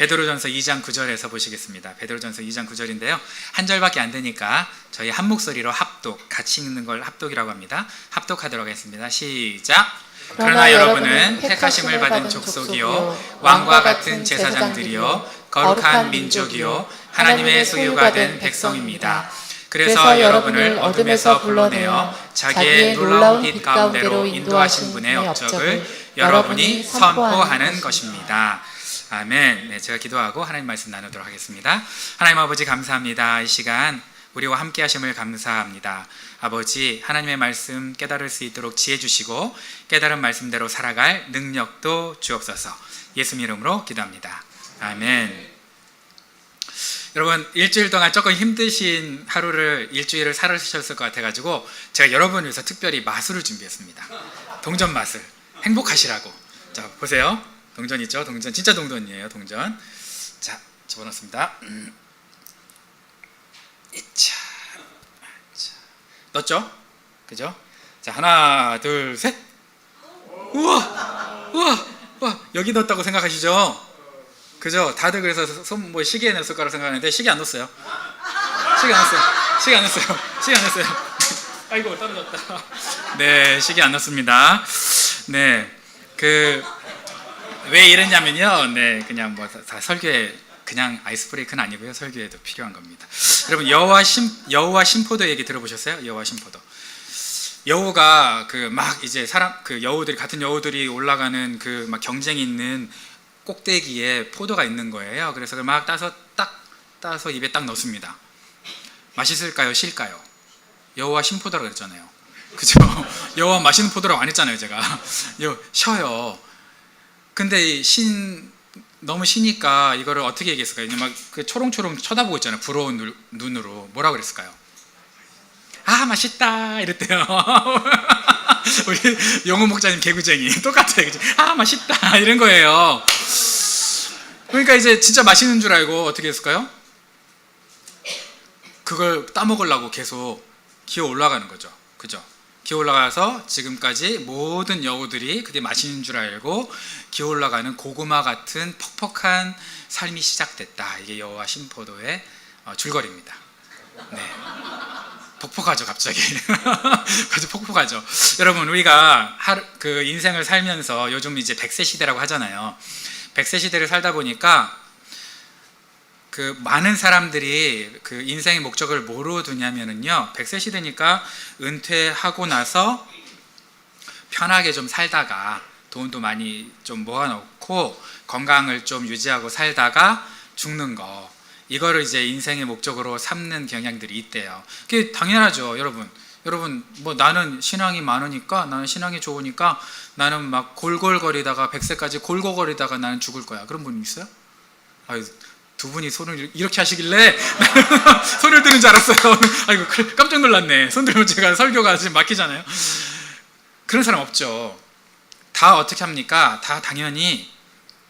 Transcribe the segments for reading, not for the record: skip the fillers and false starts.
베드로전서 2장 9절에서 보시겠습니다. 베드로전서 2장 9절인데요. 한 절밖에 안 되니까 저희 한 목소리로 합독, 같이 읽는 걸 합독이라고 합니다. 합독하도록 하겠습니다. 시작! 그러나 여러분은 택하심을 받은 족속이요 왕과 같은 제사장들이요 거룩한 민족이요 하나님의 소유가 된 백성입니다. 그래서 여러분을 어둠에서 불러내어 자기의 놀라운 빛 가운데로 인도하신 분의 업적을 여러분이 선포하는 것입니다. 아멘. 네, 제가 기도하고 하나님 말씀 나누도록 하겠습니다. 하나님 아버지 감사합니다. 이 시간 우리와 함께 하심을 감사합니다. 아버지, 하나님의 말씀 깨달을 수 있도록 지혜 주시고 깨달은 말씀대로 살아갈 능력도 주옵소서. 예수님 이름으로 기도합니다. 아멘. 여러분, 일주일 동안 조금 힘드신 하루를 일주일을 살으셨을 것 같아가지고 제가 여러분을 위해서 특별히 마술을 준비했습니다. 동전 마술. 행복하시라고. 자, 보세요. 동전 있죠? 동전, 진짜 동전이에요. 동전. 자, 집어넣습니다. 자, 넣었죠? 그죠? 자, 하나, 둘, 셋. 우와, 우와, 우와. 여기 넣었다고 생각하시죠? 그죠? 다들 그래서 뭐 시계에 넣었을 거라고 생각하는데 시계 안 넣었어요. 시계 안 넣었어요. 시계 안 넣었어요. 시계 안 넣었어요. 아이고, 떨어졌다. 네, 시계 안 넣었습니다. 네, 왜 이랬냐면요. 네, 그냥 뭐 다 설교에 그냥 아이스 브레이크는 아니고요. 설교에도 필요한 겁니다. 여러분, 여우와 심포도 얘기 들어보셨어요? 여우와 심포도. 여우가 막 이제 여우들이 같은 여우들이 올라가는 막 경쟁이 있는 꼭대기에 포도가 있는 거예요. 그래서 그걸 막 따서 입에 딱 넣습니다. 맛있을까요? 실까요? 여우와 심포도라고 그랬잖아요. 그죠? 여우와 맛있는 포도라고 안 했잖아요, 제가. 쉬어요. 근데 너무 쉬니까 이거를 어떻게 얘기했을까요? 막 초롱초롱 쳐다보고 있잖아요. 부러운 눈으로. 뭐라고 그랬을까요? 아, 맛있다 이랬대요. 우리 영호 목사님 개구쟁이 똑같아요. 그치? 아, 맛있다 이런 거예요. 그러니까 이제 진짜 맛있는 줄 알고 어떻게 했을까요? 그걸 따먹으려고 계속 기어 올라가는 거죠. 그죠? 기어 올라가서 지금까지 모든 여우들이 그게 맛있는 줄 알고 기어 올라가는 고구마 같은 퍽퍽한 삶이 시작됐다. 이게 여우와 심포도의 줄거리입니다. 네. 퍽퍽하죠, 갑자기. 아주 퍽퍽하죠. 여러분, 우리가 인생을 살면서 요즘 이제 100세 시대라고 하잖아요. 100세 시대를 살다 보니까 많은 사람들이 인생의 목적을 뭐로 두냐면은요, 100세 시대니까 은퇴하고 나서 편하게 좀 살다가 돈도 많이 좀 모아놓고 건강을 좀 유지하고 살다가 죽는 거, 이거를 이제 인생의 목적으로 삼는 경향들이 있대요. 그게 당연하죠. 여러분 뭐 나는 신앙이 많으니까, 나는 신앙이 좋으니까 나는 막 골골거리다가 100세까지 골골거리다가 나는 죽을 거야. 그런 분 있어요? 아유, 두 분이 손을 이렇게 하시길래 손을 드는 줄 알았어요. 아이고, 깜짝 놀랐네. 손 들면 제가 설교가 지금 막히잖아요. 그런 사람 없죠. 다 어떻게 합니까? 다 당연히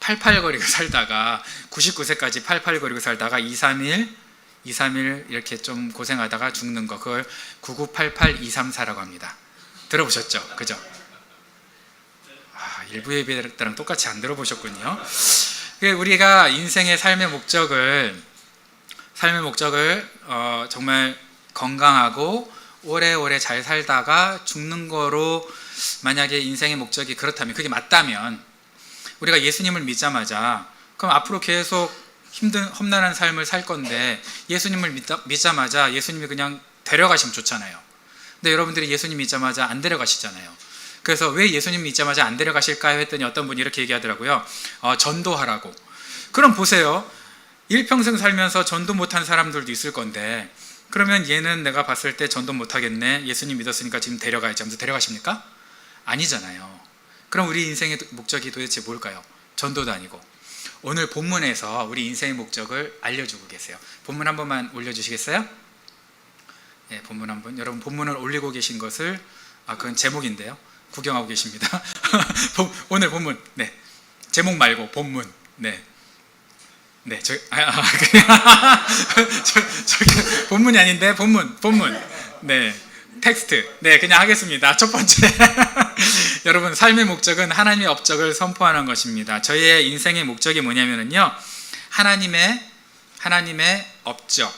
팔팔거리고 살다가 99세까지 팔팔거리고 살다가 2, 3일 이렇게 좀 고생하다가 죽는 거, 그걸 9988234라고 합니다. 들어보셨죠? 그죠? 일부 예배랑 똑같이 안 들어보셨군요. 우리가 인생의 삶의 목적을 정말 건강하고 오래오래 잘 살다가 죽는 거로, 만약에 인생의 목적이 그렇다면, 그게 맞다면, 우리가 예수님을 믿자마자 그럼 앞으로 계속 힘든 험난한 삶을 살 건데, 예수님을 믿자마자 예수님이 그냥 데려가시면 좋잖아요. 근데 여러분들이 예수님 믿자마자 안 데려가시잖아요. 그래서 왜 예수님 믿자마자 안 데려가실까요? 했더니 어떤 분이 이렇게 얘기하더라고요. 전도하라고. 그럼 보세요. 일평생 살면서 전도 못한 사람들도 있을 건데, 그러면 얘는 내가 봤을 때 전도 못하겠네, 예수님 믿었으니까 지금 데려가야지 하면서 데려가십니까? 아니잖아요. 그럼 우리 인생의 목적이 도대체 뭘까요? 전도도 아니고. 오늘 본문에서 우리 인생의 목적을 알려주고 계세요. 본문 한 번만 올려주시겠어요? 네, 본문 한 번. 여러분, 본문을 올리고 계신 것을, 그건 제목인데요, 구경하고 계십니다. 오늘 본문, 네, 제목 말고 본문, 네, 저기 본문이 아닌데 본문, 네, 텍스트, 네, 그냥 하겠습니다. 첫 번째, 여러분, 삶의 목적은 하나님의 업적을 선포하는 것입니다. 저희의 인생의 목적이 뭐냐면요, 하나님의 업적,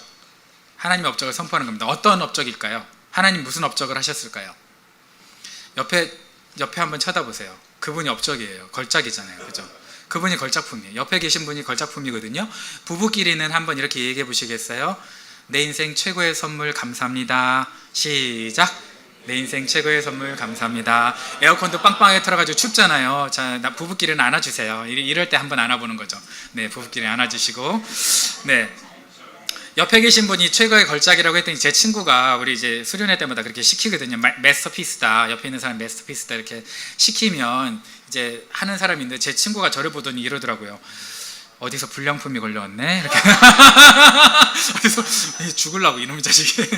하나님의 업적을 선포하는 겁니다. 어떤 업적일까요? 하나님 무슨 업적을 하셨을까요? 옆에 한번 쳐다보세요. 그분이 업적이에요. 걸작이잖아요. 그죠? 그분이 걸작품이에요. 옆에 계신 분이 걸작품이거든요. 부부끼리는 한번 이렇게 얘기해 보시겠어요? 내 인생 최고의 선물 감사합니다. 시작. 내 인생 최고의 선물 감사합니다. 에어컨도 빵빵하게 틀어가지고 춥잖아요. 자, 부부끼리는 안아주세요. 이럴 때 한번 안아보는 거죠. 네, 부부끼리 안아주시고. 네. 옆에 계신 분이 최고의 걸작이라고 했더니 제 친구가 우리 이제 수련회 때마다 그렇게 시키거든요. 마스터피스다. 옆에 있는 사람 마스터피스다. 이렇게 시키면 이제 하는 사람이 있는데 제 친구가 저를 보더니 이러더라고요. 어디서 불량품이 걸려왔네? 이렇게. 어디서 죽으려고 이놈의 자식이.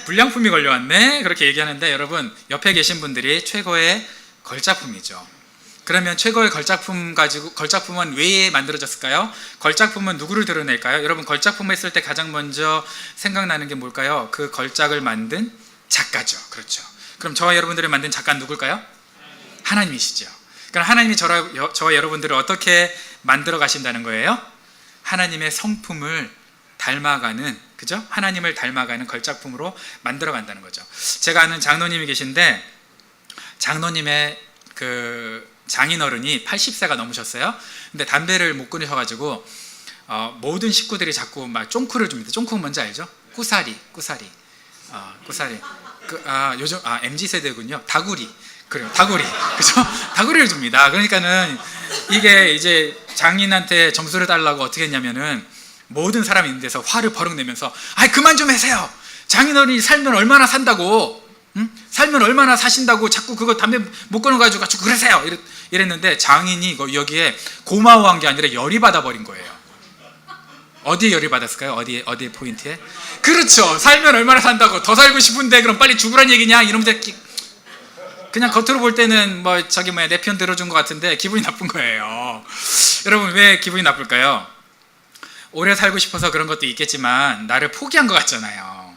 불량품이 걸려왔네? 그렇게 얘기하는데 여러분, 옆에 계신 분들이 최고의 걸작품이죠. 그러면 최고의 걸작품은 왜 만들어졌을까요? 걸작품은 누구를 드러낼까요? 여러분, 걸작품 했을 때 가장 먼저 생각나는 게 뭘까요? 그 걸작을 만든 작가죠. 그렇죠. 그럼 저와 여러분들이 만든 작가는 누굴까요? 하나님이시죠. 그럼 하나님이 저와 여러분들을 어떻게 만들어 가신다는 거예요? 하나님의 성품을 닮아가는, 그죠? 하나님을 닮아가는 걸작품으로 만들어 간다는 거죠. 제가 아는 장로님이 계신데, 장로님의 그 장인어른이 80세가 넘으셨어요. 근데 담배를 못 끊으셔가지고 모든 식구들이 자꾸 막 쫑크를 줍니다. 쫑크는 뭔지 알죠? 꾸사리. 요즘 MZ세대군요. 다구리. 그래요. 다구리. 그죠? 다구리를 줍니다. 그러니까는 이게 이제 장인한테 점수를 달라고 어떻게 했냐면은 모든 사람이 있는 데서 화를 버럭 내면서 아이 그만 좀 하세요. 장인어른이 살면 얼마나 산다고. 응? 살면 얼마나 사신다고 자꾸 그거 담배 못 끊어가지고 자꾸 그러세요. 이랬는데 장인이 여기에 고마워한 게 아니라 열이 받아버린 거예요. 어디에 열이 받았을까요? 어디에 포인트에? 그렇죠. 살면 얼마나 산다고. 더 살고 싶은데 그럼 빨리 죽으란 얘기냐? 이놈 새끼. 그냥 겉으로 볼 때는 내 편 들어준 것 같은데 기분이 나쁜 거예요. 여러분, 왜 기분이 나쁠까요? 오래 살고 싶어서 그런 것도 있겠지만 나를 포기한 것 같잖아요.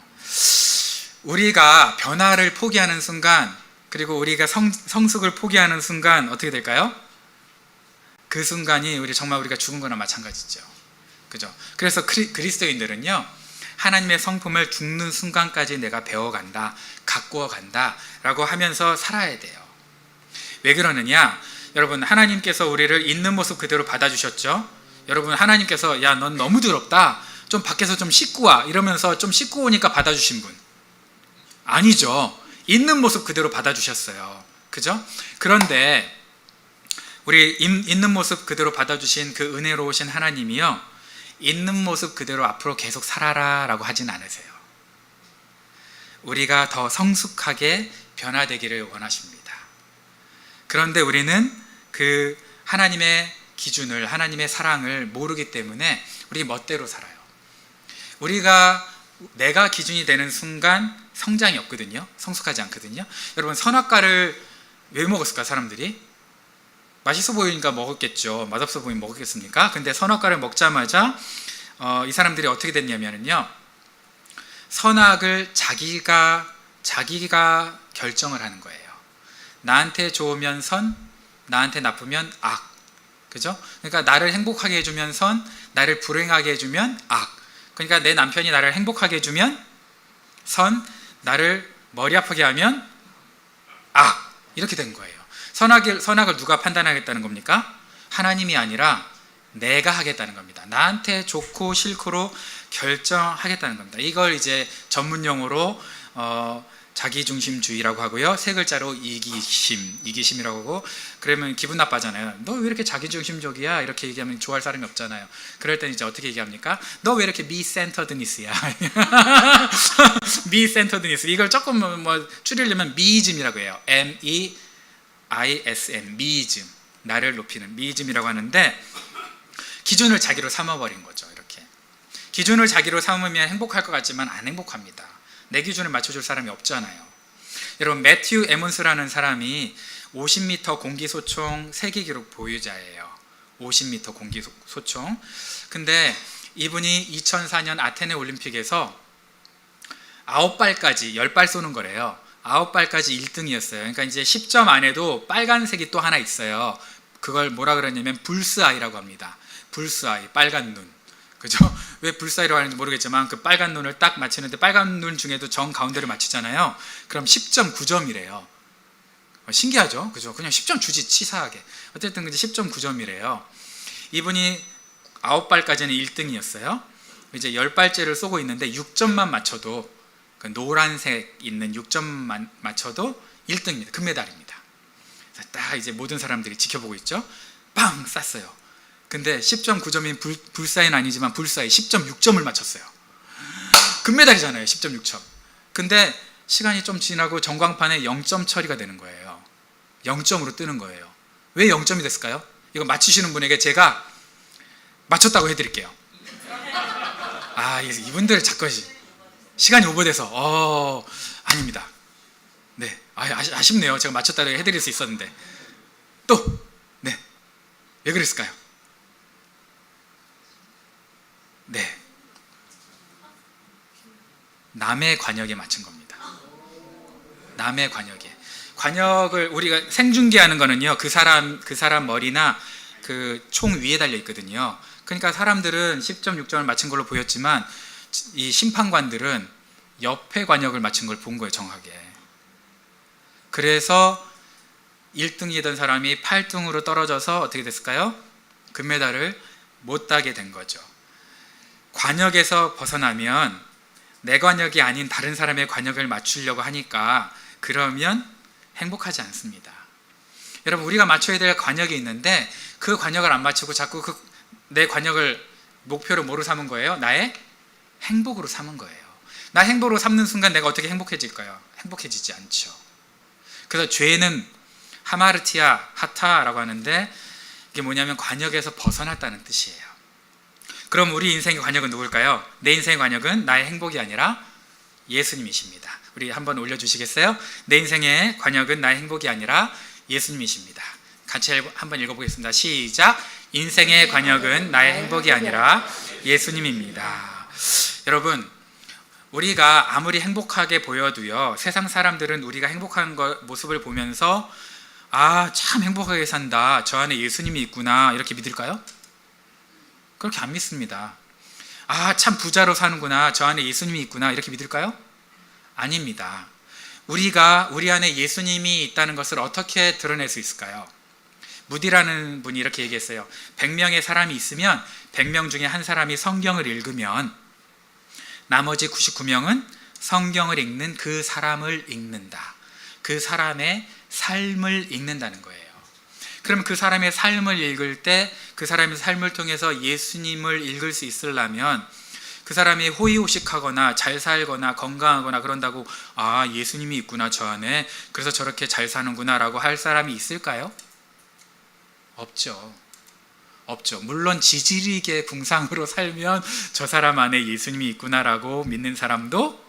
우리가 변화를 포기하는 순간, 그리고 우리가 성숙을 포기하는 순간 어떻게 될까요? 그 순간이 정말 우리가 죽은 거나 마찬가지죠. 그죠? 그래서 그리스도인들은요, 하나님의 성품을 죽는 순간까지 내가 배워간다, 가꾸어 간다 라고 하면서 살아야 돼요. 왜 그러느냐? 여러분, 하나님께서 우리를 있는 모습 그대로 받아주셨죠? 여러분, 하나님께서 야, 넌 너무 더럽다, 좀 밖에서 좀 씻고 와, 이러면서 좀 씻고 오니까 받아주신 분? 아니죠. 있는 모습 그대로 받아주셨어요. 그죠? 그런데 우리 있는 모습 그대로 받아주신 그 은혜로우신 하나님이요, 있는 모습 그대로 앞으로 계속 살아라 라고 하진 않으세요. 우리가 더 성숙하게 변화되기를 원하십니다. 그런데 우리는 그 하나님의 기준을, 하나님의 사랑을 모르기 때문에 우리 멋대로 살아요. 내가 기준이 되는 순간 성장이 없거든요. 성숙하지 않거든요. 여러분, 선악과를 왜 먹었을까, 사람들이? 맛있어 보이니까 먹었겠죠. 맛없어 보이면 먹었겠습니까? 근데 선악과를 먹자마자 이 사람들이 어떻게 됐냐면요, 선악을 자기가 결정을 하는 거예요. 나한테 좋으면 선, 나한테 나쁘면 악. 그죠? 그러니까 나를 행복하게 해주면 선, 나를 불행하게 해주면 악. 그러니까 내 남편이 나를 행복하게 해주면 선, 나를 머리 아프게 하면 악. 이렇게 된 거예요. 선악을 누가 판단하겠다는 겁니까? 하나님이 아니라 내가 하겠다는 겁니다. 나한테 좋고 싫고로 결정하겠다는 겁니다. 이걸 이제 전문용어로 자기중심주의라고 하고요. 세 글자로 이기심이라고 하고, 그러면 기분 나빠잖아요. 너 왜 이렇게 자기중심적이야? 이렇게 얘기하면 좋아할 사람이 없잖아요. 그럴 때는 이제 어떻게 얘기합니까? 너 왜 이렇게 me-centeredness야? me-centeredness. 이걸 조금 줄이려면 미이즘이라고 해요. MEISM, 미이즘. 나를 높이는 미이즘이라고 하는데, 기준을 자기로 삼아버린 거죠. 이렇게 기준을 자기로 삼으면 행복할 것 같지만 안 행복합니다. 내 기준을 맞춰줄 사람이 없잖아요. 여러분, 매튜 에몬스라는 사람이 50m 공기소총 세계 기록 보유자예요. 50m 공기소총. 근데 이분이 2004년 아테네 올림픽에서 9발까지 10발 쏘는 거래요. 9발까지 1등이었어요. 그러니까 이제 10점 안에도 빨간색이 또 하나 있어요. 그걸 뭐라 그러냐면 불스아이라고 합니다. 불스아이, 빨간 눈. 그죠? 왜 불사이라고 하는지 모르겠지만 그 빨간 눈을 딱 맞추는데 빨간 눈 중에도 정 가운데를 맞추잖아요. 그럼 10.9점이래요. 신기하죠? 그죠? 그냥 10점 주지 치사하게. 어쨌든 10.9점이래요. 이분이 9발까지는 1등이었어요. 이제 10발째를 쏘고 있는데 6점만 맞춰도 그 노란색 있는 6점만 맞춰도 1등입니다. 금메달입니다. 딱 이제 모든 사람들이 지켜보고 있죠. 빵 쐈어요. 근데 10.9점인 불사이는 아니지만 불사이 10.6점을 맞췄어요. 금메달이잖아요. 10.6점. 근데 시간이 좀 지나고 전광판에 0점 처리가 되는 거예요. 0점으로 뜨는 거예요. 왜 0점이 됐을까요? 이거 맞추시는 분에게 제가 맞췄다고 해드릴게요. 이분들 자꾸 시간이 오버돼서 아닙니다. 네, 아쉽네요. 제가 맞췄다고 해드릴 수 있었는데 네, 왜 그랬을까요? 네, 남의 관역에 맞춘 겁니다. 남의 관역을 우리가 생중계하는 거는요, 그 사람 머리나 그 총 위에 달려 있거든요. 그러니까 사람들은 10.6점을 맞춘 걸로 보였지만 이 심판관들은 옆에 관역을 맞춘 걸 본 거예요, 정확하게. 그래서 1등이던 사람이 8등으로 떨어져서 어떻게 됐을까요? 금메달을 못 따게 된 거죠. 관역에서 벗어나면 내 관역이 아닌 다른 사람의 관역을 맞추려고 하니까 그러면 행복하지 않습니다. 여러분, 우리가 맞춰야 될 관역이 있는데 그 관역을 안 맞추고 자꾸 내 관역을 목표로 뭐로 삼은 거예요? 나의 행복으로 삼은 거예요. 나 행복으로 삼는 순간 내가 어떻게 행복해질까요? 행복해지지 않죠. 그래서 죄는 하마르티아 하타라고 하는데 이게 뭐냐면 관역에서 벗어났다는 뜻이에요. 그럼 우리 인생의 관역은 누굴까요? 내 인생의 관역은 나의 행복이 아니라 예수님이십니다. 우리 한번 올려주시겠어요? 내 인생의 관역은 나의 행복이 아니라 예수님이십니다. 같이 한번 읽어보겠습니다. 시작. 인생의 관역은 나의 행복이 아니라 예수님입니다. 여러분, 우리가 아무리 행복하게 보여도요, 세상 사람들은 우리가 행복한 모습을 보면서 참 행복하게 산다, 저 안에 예수님이 있구나, 이렇게 믿을까요? 그렇게 안 믿습니다. 참 부자로 사는구나, 저 안에 예수님이 있구나, 이렇게 믿을까요? 아닙니다. 우리가 우리 안에 예수님이 있다는 것을 어떻게 드러낼 수 있을까요? 무디라는 분이 이렇게 얘기했어요. 100명의 사람이 있으면 100명 중에 한 사람이 성경을 읽으면 나머지 99명은 성경을 읽는 그 사람을 읽는다. 그 사람의 삶을 읽는다는 거예요. 그럼 그 사람의 삶을 읽을 때 그 사람의 삶을 통해서 예수님을 읽을 수 있으려면 그 사람이 호의호식하거나 잘 살거나 건강하거나 그런다고 예수님이 있구나 저 안에, 그래서 저렇게 잘 사는구나 라고 할 사람이 있을까요? 없죠. 물론 지지리게 궁상으로 살면 저 사람 안에 예수님이 있구나라고 믿는 사람도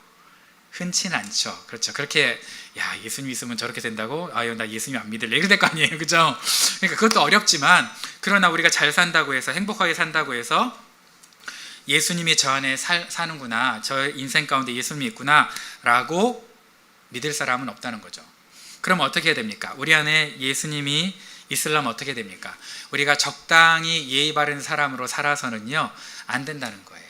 흔치는 않죠. 그렇죠. 그렇게 예수님 있으면 저렇게 된다고? 나 예수님 안 믿을래. 이렇게 될 거 아니에요. 그죠? 그러니까 그것도 어렵지만, 그러나 우리가 잘 산다고 해서, 행복하게 산다고 해서 예수님이 저 안에 사는구나, 저 인생 가운데 예수님이 있구나 라고 믿을 사람은 없다는 거죠. 그럼 어떻게 해야 됩니까? 우리 안에 예수님이 있으려면 어떻게 됩니까? 우리가 적당히 예의 바른 사람으로 살아서는요, 안 된다는 거예요.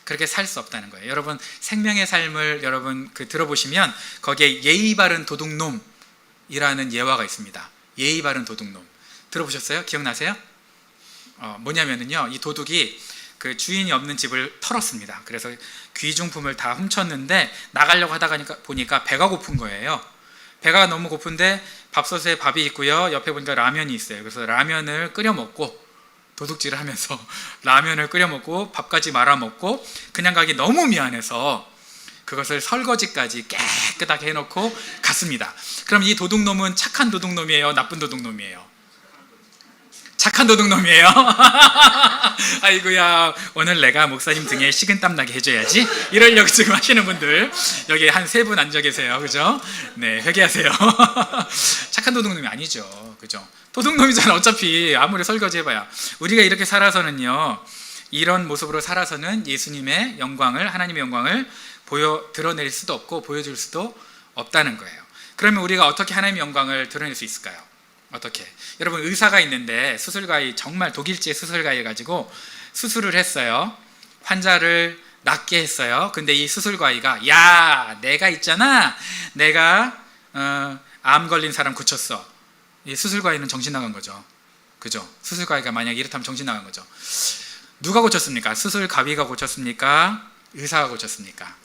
그렇게 살 수 없다는 거예요. 여러분, 생명의 삶을 여러분 들어보시면 거기에 예의 바른 도둑놈이라는 예화가 있습니다. 예의 바른 도둑놈 들어보셨어요? 기억나세요? 뭐냐면은요, 이 도둑이 그 주인이 없는 집을 털었습니다. 그래서 귀중품을 다 훔쳤는데 나가려고 하다가 보니까 배가 고픈 거예요. 배가 너무 고픈데 밥솥에 밥이 있고요, 옆에 보니까 라면이 있어요. 그래서 라면을 끓여 먹고, 도둑질을 하면서 라면을 끓여 먹고 밥까지 말아 먹고, 그냥 가기 너무 미안해서 그것을 설거지까지 깨끗하게 해놓고 갔습니다. 그럼 이 도둑놈은 착한 도둑놈이에요? 나쁜 도둑놈이에요? 착한 도둑놈이에요. 아이고야, 오늘 내가 목사님 등에 식은땀 나게 해줘야지, 이러려고 지금 하시는 분들 여기 한 3분 앉아 계세요. 그죠? 네, 회개하세요. 착한 도둑놈이 아니죠. 그죠? 도둑놈이잖아. 어차피 아무리 설거지 해봐야. 우리가 이렇게 살아서는요, 이런 모습으로 살아서는 예수님의 영광을, 하나님의 영광을 드러낼 수도 없고 보여줄 수도 없다는 거예요. 그러면 우리가 어떻게 하나님의 영광을 드러낼 수 있을까요? 어떻게? 여러분, 의사가 있는데 수술가위, 정말 독일제 수술가위 가지고 수술을 했어요. 환자를 낫게 했어요. 근데 이 수술과의가 야, 내가 있잖아. 내가 암 걸린 사람 고쳤어. 이 수술과의는 정신 나간 거죠. 그죠? 수술과의가 만약에 이렇다면 정신 나간 거죠. 누가 고쳤습니까? 수술가위가 고쳤습니까? 의사가 고쳤습니까?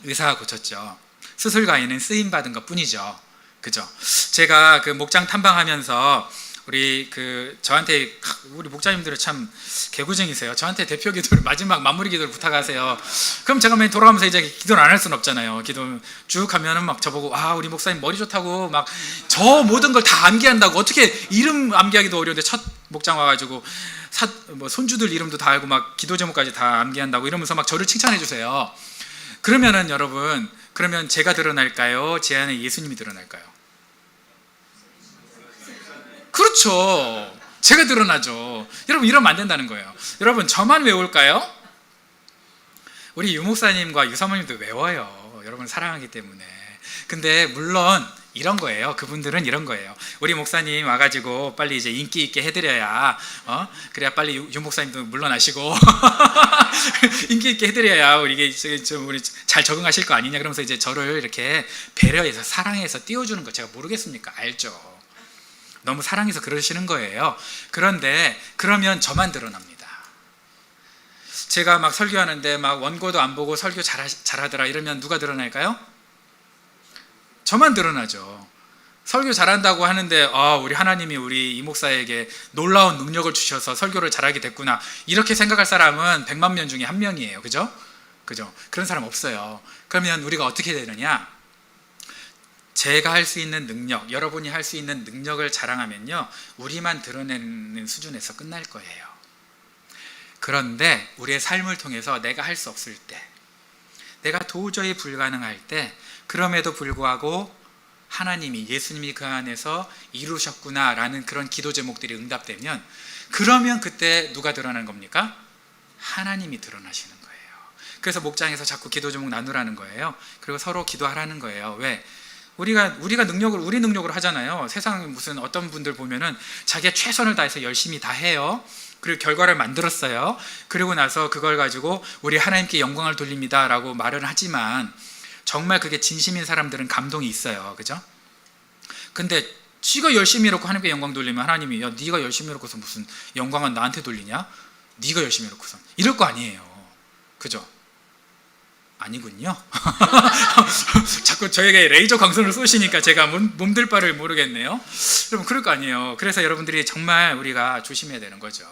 의사가 고쳤죠. 수술가위는 쓰임받은 것 뿐이죠. 그죠? 제가 그 목장 탐방하면서 저한테 우리 목자님들은 참 개구쟁이세요. 저한테 대표 기도를 마지막 마무리 기도를 부탁하세요. 그럼 제가 맨 돌아가면서 이제 기도를 안 할 수는 없잖아요. 기도 쭉 하면은 막 저보고 우리 목사님 머리 좋다고 막 저 모든 걸 다 암기한다고 어떻게 이름 암기하기도 어려운데 첫 목장 와가지고 손주들 이름도 다 알고 막 기도 제목까지 다 암기한다고 이러면서 막 저를 칭찬해 주세요. 그러면은 여러분, 그러면 제가 드러날까요? 제 안에 예수님이 드러날까요? 그렇죠. 제가 드러나죠. 여러분, 이러면 안 된다는 거예요. 여러분, 저만 외울까요? 우리 유목사님과 유사모님도 외워요. 여러분 사랑하기 때문에. 근데 물론 이런 거예요. 그분들은 이런 거예요. 우리 목사님 와가지고 빨리 이제 인기 있게 해드려야 그래야 빨리 유 목사님도 물러나시고 인기 있게 해드려야 우리 잘 적응하실 거 아니냐. 그러면서 이제 저를 이렇게 배려해서 사랑해서 띄워주는 거 제가 모르겠습니까? 알죠. 너무 사랑해서 그러시는 거예요. 그런데 그러면 저만 드러납니다. 제가 막 설교하는데 막 원고도 안 보고 설교 잘하더라 이러면 누가 드러날까요? 저만 드러나죠. 설교 잘한다고 하는데 우리 하나님이 우리 이 목사에게 놀라운 능력을 주셔서 설교를 잘하게 됐구나 이렇게 생각할 사람은 100만 명 중에 한 명이에요. 그죠? 그런 사람 없어요. 그러면 우리가 어떻게 되느냐? 제가 할 수 있는 능력, 여러분이 할 수 있는 능력을 자랑하면요, 우리만 드러내는 수준에서 끝날 거예요. 그런데 우리의 삶을 통해서 내가 할 수 없을 때, 내가 도저히 불가능할 때, 그럼에도 불구하고 하나님이, 예수님이 그 안에서 이루셨구나라는 그런 기도 제목들이 응답되면, 그러면 그때 누가 드러나는 겁니까? 하나님이 드러나시는 거예요. 그래서 목장에서 자꾸 기도 제목 나누라는 거예요. 그리고 서로 기도하라는 거예요. 왜? 우리가 우리 능력으로 하잖아요. 세상에 무슨 어떤 분들 보면은 자기가 최선을 다해서 열심히 다 해요. 그리고 결과를 만들었어요. 그리고 나서 그걸 가지고 우리 하나님께 영광을 돌립니다 라고 말을 하지만 정말 그게 진심인 사람들은 감동이 있어요. 그죠? 근데 지가 열심히 해놓고 하나님께 영광 돌리면 하나님이 야, 네가 열심히 해놓고서 무슨 영광은 나한테 돌리냐? 네가 열심히 해놓고서 이럴 거 아니에요. 그죠? 아니군요. 자꾸 저에게 레이저 광선을 쏘시니까 제가 몸들 바를 모르겠네요. 여러분 그럴 거 아니에요. 그래서 여러분들이 정말 우리가 조심해야 되는 거죠.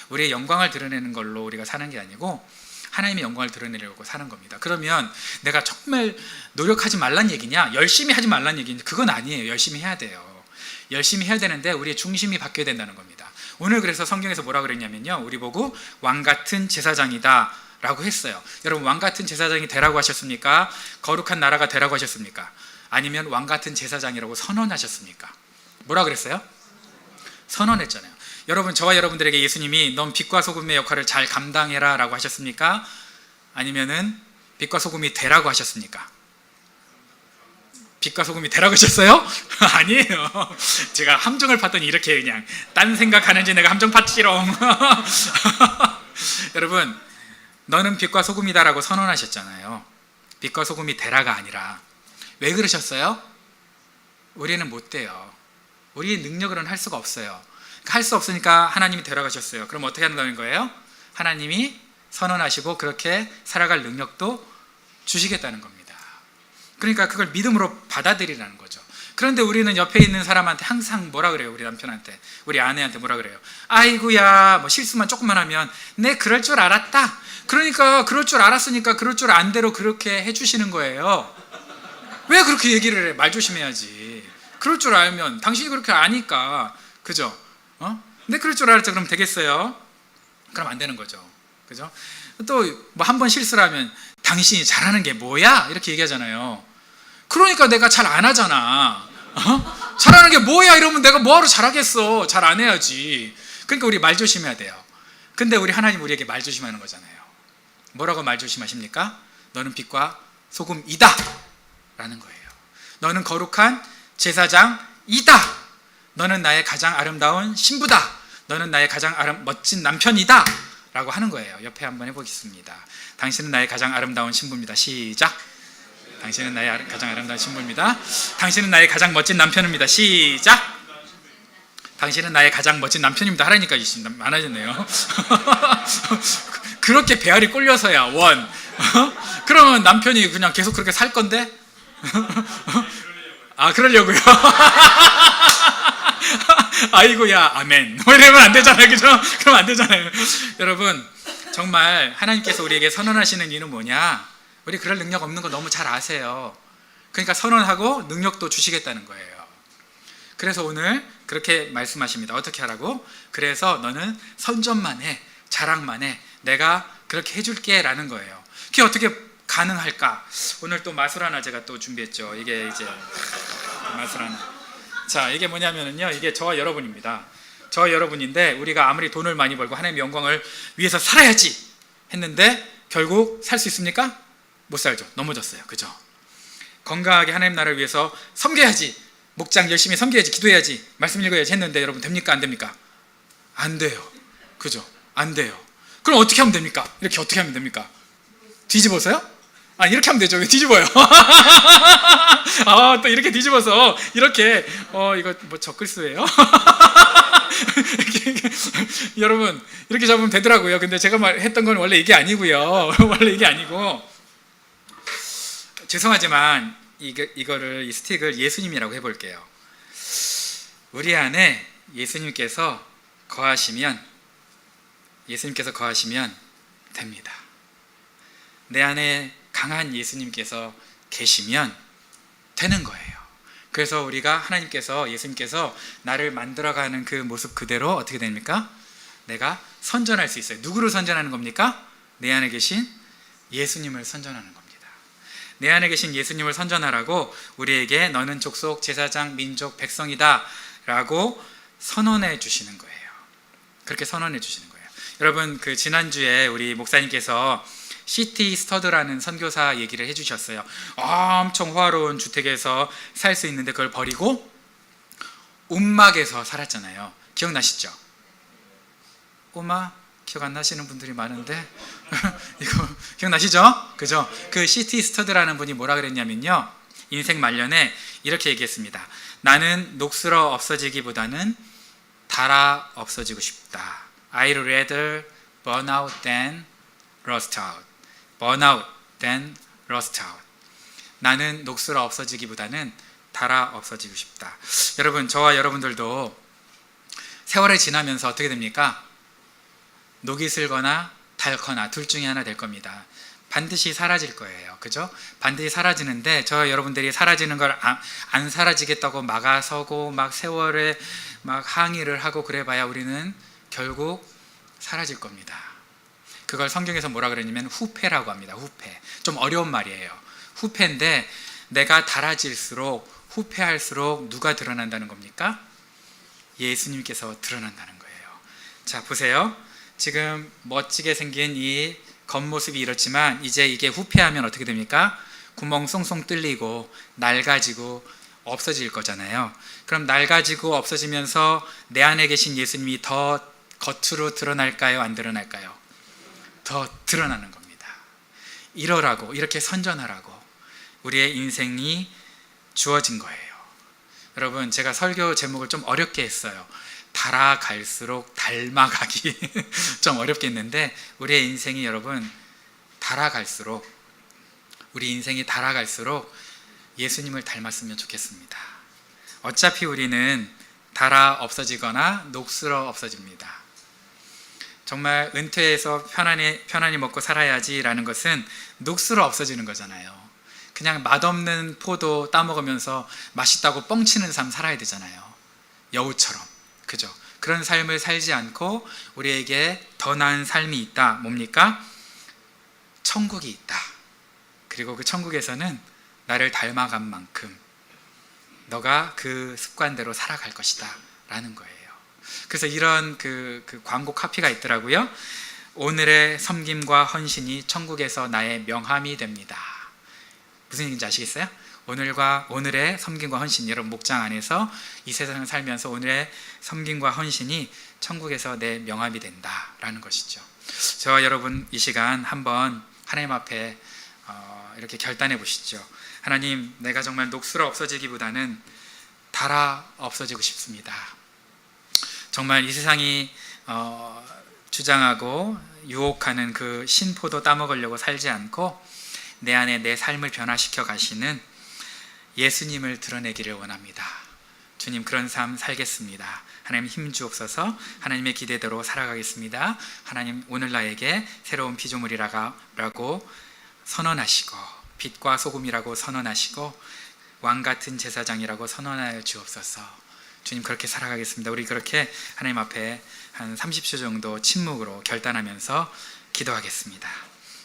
우리의 영광을 드러내는 걸로 우리가 사는 게 아니고 하나님의 영광을 드러내려고 사는 겁니다. 그러면 내가 정말 노력하지 말란 얘기냐? 열심히 하지 말란 얘기냐? 그건 아니에요. 열심히 해야 돼요. 열심히 해야 되는데 우리의 중심이 바뀌어야 된다는 겁니다. 오늘 그래서 성경에서 뭐라 그랬냐면요, 우리 보고 왕같은 제사장이다 라고 했어요. 여러분 왕같은 제사장이 되라고 하셨습니까? 거룩한 나라가 되라고 하셨습니까? 아니면 왕같은 제사장이라고 선언하셨습니까? 뭐라 그랬어요? 선언했잖아요. 여러분 저와 여러분들에게 예수님이 넌 빛과 소금의 역할을 잘 감당해라 라고 하셨습니까? 아니면은 빛과 소금이 되라고 하셨습니까? 빛과 소금이 되라고 하셨어요? 아니에요. 제가 함정을 팠더니 이렇게 그냥 딴 생각하는지 내가 함정 팠지롱. 여러분 너는 빛과 소금이다 라고 선언하셨잖아요. 빛과 소금이 되라가 아니라 왜 그러셨어요? 우리는 못 돼요. 우리의 능력으로는 할 수가 없어요. 할 수 없으니까 하나님이 데려가셨어요. 그럼 어떻게 한다는 거예요? 하나님이 선언하시고 그렇게 살아갈 능력도 주시겠다는 겁니다. 그러니까 그걸 믿음으로 받아들이라는 거죠. 그런데 우리는 옆에 있는 사람한테 항상 뭐라 그래요? 우리 남편한테, 우리 아내한테 뭐라 그래요? 아이고야, 뭐 실수만 조금만 하면 내 그럴 줄 알았다. 그러니까 그럴 줄 알았으니까 그럴 줄 안 대로 그렇게 해주시는 거예요. 왜 그렇게 얘기를 해? 말 조심해야지. 그럴 줄 알면 당신이 그렇게 아니까, 그죠? 내 그럴 줄 알았죠. 그럼 되겠어요? 그럼 안 되는 거죠. 그죠? 또 뭐 한 번 실수를 하면 당신이 잘하는 게 뭐야? 이렇게 얘기하잖아요. 그러니까 내가 잘 안 하잖아. 잘하는 게 뭐야? 이러면 내가 뭐하러 잘하겠어? 잘 안 해야지. 그러니까 우리 말 조심해야 돼요. 근데 우리 하나님 우리에게 말 조심하는 거잖아요. 뭐라고 말 조심하십니까? 너는 빛과 소금이다 라는 거예요. 너는 거룩한 제사장이다. 너는 나의 가장 아름다운 신부다. 너는 나의 가장 멋진 남편이다 라고 하는 거예요. 옆에 한번 해보겠습니다. 당신은 나의 가장 아름다운 신부입니다. 시작. 당신은 나의 가장 아름다운 신부입니다. 당신은 나의 가장 멋진 남편입니다. 시작. 당신은 나의 가장 멋진 남편입니다. 하라니까 많아졌네요. 그렇게 배알이 꼴려서야 원. 그러면 남편이 그냥 계속 그렇게 살 건데? 아, 그러려고요. 아이고야, 아멘. 뭐 이러면 안 되잖아요, 그죠? 그럼 안 되잖아요. 여러분, 정말 하나님께서 우리에게 선언하시는 이유는 뭐냐? 우리 그럴 능력 없는 거 너무 잘 아세요. 그러니까 선언하고 능력도 주시겠다는 거예요. 그래서 오늘 그렇게 말씀하십니다. 어떻게 하라고? 그래서 너는 선전만 해, 자랑만 해, 내가 그렇게 해줄게 라는 거예요. 그게 어떻게 가능할까? 오늘 또 마술 하나 제가 또 준비했죠. 이게 이제 마술 하나. 자, 이게 뭐냐면요, 이게 저와 여러분입니다. 저와 여러분인데, 우리가 아무리 돈을 많이 벌고 하나님의 영광을 위해서 살아야지 했는데 결국 살 수 있습니까? 못 살죠. 넘어졌어요. 그죠? 건강하게 하나님 나라를 위해서 섬겨야지, 목장 열심히 섬겨야지, 기도해야지, 말씀 읽어야지 했는데 여러분 됩니까? 안 됩니까? 안 돼요. 그죠? 안 돼요. 그럼 어떻게 하면 됩니까? 이렇게 어떻게 하면 됩니까? 뒤집어서요? 아, 이렇게 하면 되죠. 왜 뒤집어요? 아, 또 이렇게 뒤집어서 이렇게 이거 뭐 적글수예요? 여러분, 이렇게 잡으면 되더라고요. 근데 제가 했던 건 원래 이게 아니고요. 원래 이게 아니고, 죄송하지만 이 스틱을 예수님이라고 해볼게요. 우리 안에 예수님께서 거하시면 됩니다. 내 안에 강한 예수님께서 계시면 되는 거예요. 그래서 우리가 하나님께서, 예수님께서 나를 만들어가는 그 모습 그대로 어떻게 됩니까? 내가 선전할 수 있어요. 누구를 선전하는 겁니까? 내 안에 계신 예수님을 선전하는 겁니다. 내 안에 계신 예수님을 선전하라고 우리에게 너는 족속, 제사장, 민족, 백성이다 라고 선언해 주시는 거예요. 그렇게 선언해 주시는 거예요. 여러분, 그 지난주에 우리 목사님께서 시티 스터드라는 선교사 얘기를 해주셨어요. 엄청 호화로운 주택에서 살 수 있는데 그걸 버리고 움막에서 살았잖아요. 기억나시죠? 오마? 기억 안 나시는 분들이 많은데 이거 기억나시죠? 그죠? 그 시티 스터드라는 분이 뭐라 그랬냐면요, 인생 말년에 이렇게 얘기했습니다. 나는 녹슬어 없어지기보다는 닳아 없어지고 싶다. I'd rather burn out than rust out. burn out than rust out. 나는 녹슬어 없어지기보다는 닳아 없어지고 싶다. 여러분, 저와 여러분들도 세월이 지나면서 어떻게 됩니까? 녹이 슬거나 닳거나 둘 중에 하나 될 겁니다. 반드시 사라질 거예요. 그죠? 반드시 사라지는데, 저 여러분들이 사라지는 걸 안 사라지겠다고 막아서고 막 세월에 막 항의를 하고 그래봐야 우리는 결국 사라질 겁니다. 그걸 성경에서 뭐라 그러냐면 후패라고 합니다. 후패. 좀 어려운 말이에요. 후패인데, 내가 닳아질수록, 후패할수록 누가 드러난다는 겁니까? 예수님께서 드러난다는 거예요. 자, 보세요. 지금 멋지게 생긴 이 겉모습이 이렇지만 이제 이게 후패하면 어떻게 됩니까? 구멍 쏭쏭 뚫리고 낡아지고 없어질 거잖아요. 그럼 낡아지고 없어지면서 내 안에 계신 예수님이 더 겉으로 드러날까요? 안 드러날까요? 더 드러나는 겁니다. 이러라고, 이렇게 선전하라고 우리의 인생이 주어진 거예요. 여러분, 제가 설교 제목을 좀 어렵게 했어요. 달아갈수록 닮아가기. 좀 어렵게 했는데, 우리의 인생이 여러분 우리 인생이 달아갈수록 예수님을 닮았으면 좋겠습니다. 어차피 우리는 달아 없어지거나 녹슬어 없어집니다. 정말 은퇴해서 편안히 먹고 살아야지라는 것은 녹슬어 없어지는 거잖아요. 그냥 맛없는 포도 따먹으면서 맛있다고 뻥치는 삶 살아야 되잖아요. 여우처럼. 그죠? 그런 삶을 살지 않고 우리에게 더 나은 삶이 있다. 뭡니까? 천국이 있다. 그리고 그 천국에서는 나를 닮아간 만큼 너가 그 습관대로 살아갈 것이다 라는 거예요. 그래서 이런 그 광고 카피가 있더라고요. 오늘의 섬김과 헌신이 천국에서 나의 명함이 됩니다. 무슨 얘기인지 아시겠어요? 오늘의 섬김과 헌신, 여러분 목장 안에서 이 세상을 살면서 오늘의 섬김과 헌신이 천국에서 내 명함이 된다라는 것이죠. 저와 여러분 이 시간 한번 하나님 앞에 이렇게 결단해 보시죠. 하나님, 내가 정말 녹슬어 없어지기보다는 달아 없어지고 싶습니다. 정말 이 세상이 주장하고 유혹하는 그 신포도 따먹으려고 살지 않고 내 안에 내 삶을 변화시켜 가시는 예수님을 드러내기를 원합니다. 주님, 그런 삶 살겠습니다. 하나님 힘 주옵소서. 하나님의 기대대로 살아가겠습니다. 하나님, 오늘 나에게 새로운 피조물이라고 선언하시고 빛과 소금이라고 선언하시고 왕같은 제사장이라고 선언하여 주옵소서. 주님, 그렇게 살아가겠습니다. 우리 그렇게 하나님 앞에 한 30초 정도 침묵으로 결단하면서 기도하겠습니다.